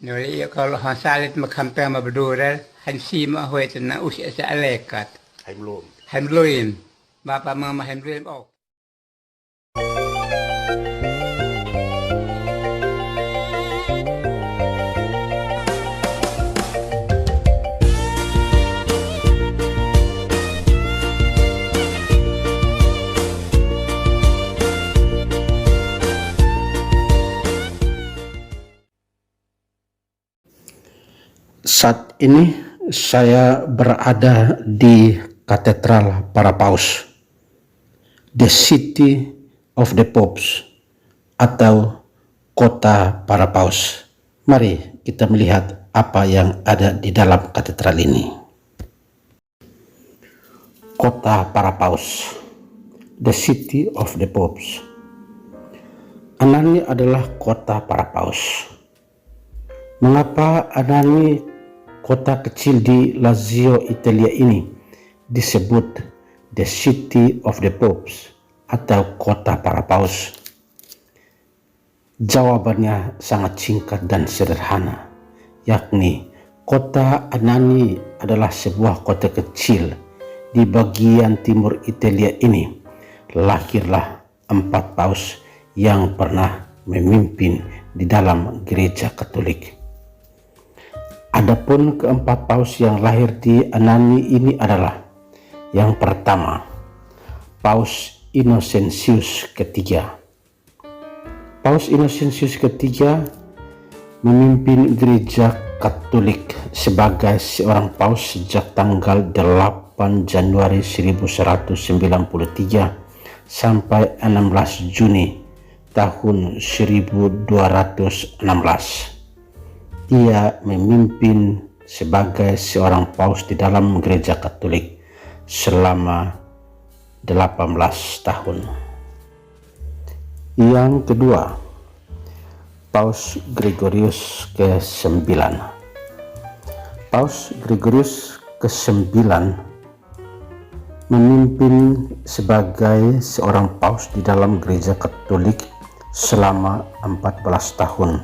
Nuri kalau hasalit makampeng mabdurel hansi ma hoy tena usia sa alekat. Haimlum. Hemluin. Bapa mama hemluin ok. Saat ini saya berada di Katedral Para Paus, The City of the Popes, atau Kota Para Paus. Mari kita melihat apa yang ada di dalam katedral ini. Kota Para Paus, The City of the Popes. Anani adalah kota para paus. Mengapa Anani, kota kecil di Lazio, Italia ini, disebut The City of the Popes atau kota para paus? Jawabannya sangat singkat dan sederhana, yakni kota Anani adalah sebuah kota kecil di bagian timur Italia ini. Lahirlah 4 paus yang pernah memimpin di dalam gereja Katolik. Adapun keempat paus yang lahir di Anani ini adalah: yang pertama, Paus Innocentius ketiga. Paus Innocentius ketiga memimpin gereja Katolik sebagai seorang paus sejak tanggal 8 Januari 1193 sampai 16 Juni tahun 1216. Ia memimpin sebagai seorang paus di dalam gereja Katolik selama 18 tahun. Yang kedua, Paus Gregorius ke-9. Paus Gregorius ke-9 memimpin sebagai seorang paus di dalam gereja Katolik selama 14 tahun,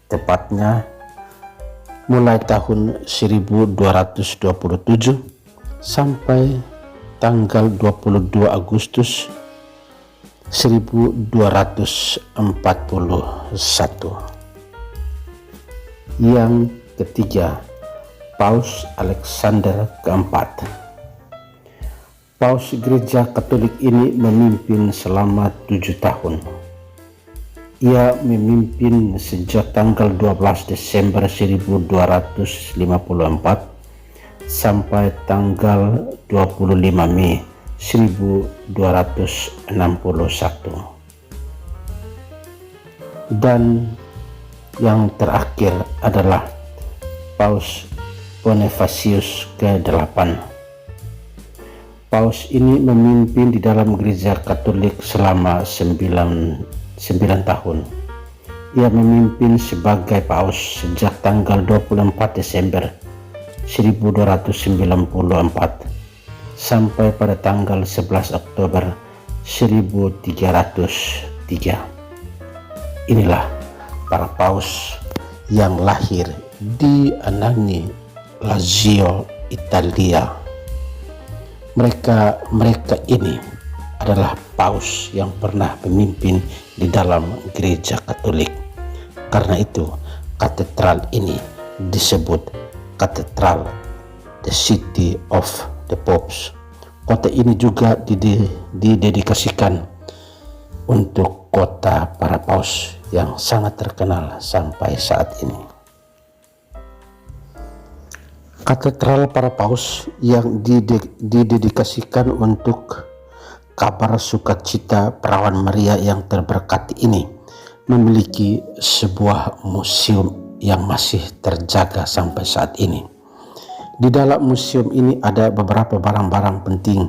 tepatnya mulai tahun 1227 sampai tanggal 22 Agustus 1241. Yang ketiga, Paus Alexander keempat. Paus gereja Katolik ini memimpin selama 7 tahun. Ia memimpin sejak tanggal 12 Desember 1254 sampai tanggal 25 Mei 1261. Dan yang terakhir adalah Paus Bonifacius ke-8. Paus ini memimpin di dalam gereja Katolik selama 9 tahun. Ia memimpin sebagai paus sejak tanggal 24 Desember 1294 sampai pada tanggal 11 Oktober 1303. Inilah para paus yang lahir di Anani, Lazio, Italia. Mereka ini adalah paus yang pernah memimpin di dalam gereja Katolik. Karena itu katedral ini disebut Katedral The City of the Popes. Kota ini juga didedikasikan untuk kota para paus yang sangat terkenal sampai saat ini. Katedral para paus yang didedikasikan untuk kabar sukacita perawan Maria yang terberkati ini memiliki sebuah museum yang masih terjaga sampai saat ini. Di dalam museum ini ada beberapa barang-barang penting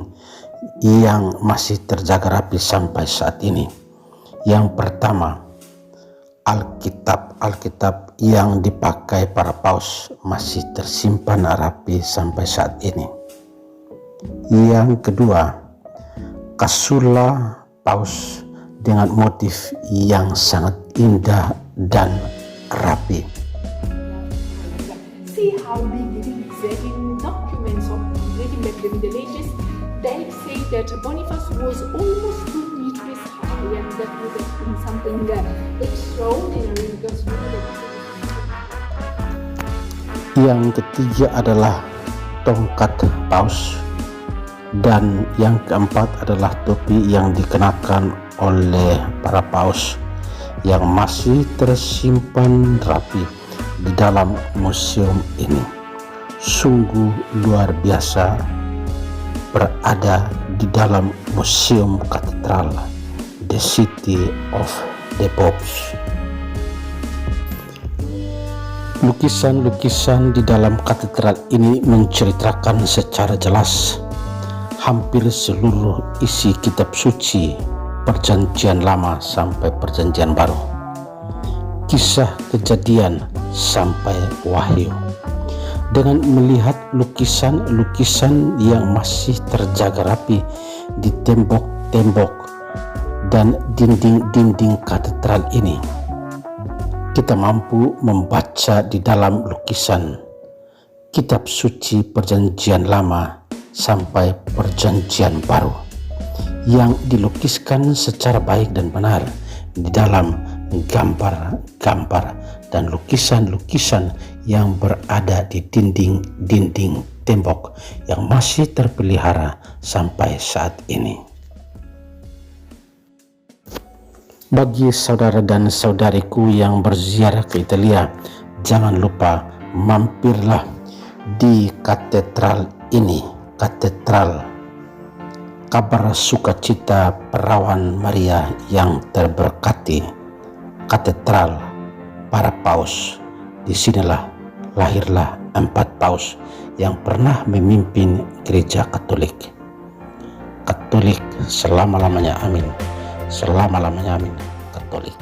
yang masih terjaga rapi sampai saat ini. Yang pertama, Alkitab yang dipakai para paus masih tersimpan rapi sampai saat ini. Yang kedua, kasula paus dengan motif yang sangat indah dan rapi. how big it is. In documents of dating back the Middle Ages, they say that Boniface was almost 2 meters high, and that would have been something extraordinary because you know that. Yang ketiga adalah tongkat paus, dan yang keempat adalah topi yang dikenakan oleh para paus yang masih tersimpan rapi di dalam museum ini. Sungguh luar biasa berada di dalam museum katedral The City of the Popes. Lukisan-lukisan di dalam katedral ini menceritakan secara jelas hampir seluruh isi kitab suci Perjanjian Lama sampai Perjanjian Baru, kisah Kejadian sampai Wahyu. Dengan melihat lukisan-lukisan yang masih terjaga rapi di tembok-tembok dan dinding-dinding katedral ini, kita mampu membaca di dalam lukisan kitab suci Perjanjian Lama sampai Perjanjian Baru yang dilukiskan secara baik dan benar di dalam gambar-gambar dan lukisan-lukisan yang berada di dinding-dinding tembok yang masih terpelihara sampai saat ini. Bagi saudara dan saudariku yang berziarah ke Italia, jangan lupa mampirlah di katedral ini, Katedral Kabar Sukacita Perawan Maria yang terberkati, Katedral para Paus. Disinilah lahirlah 4 paus yang pernah memimpin gereja Katolik. Katolik selama-lamanya, amin. Selama-lamanya, amin. Katolik.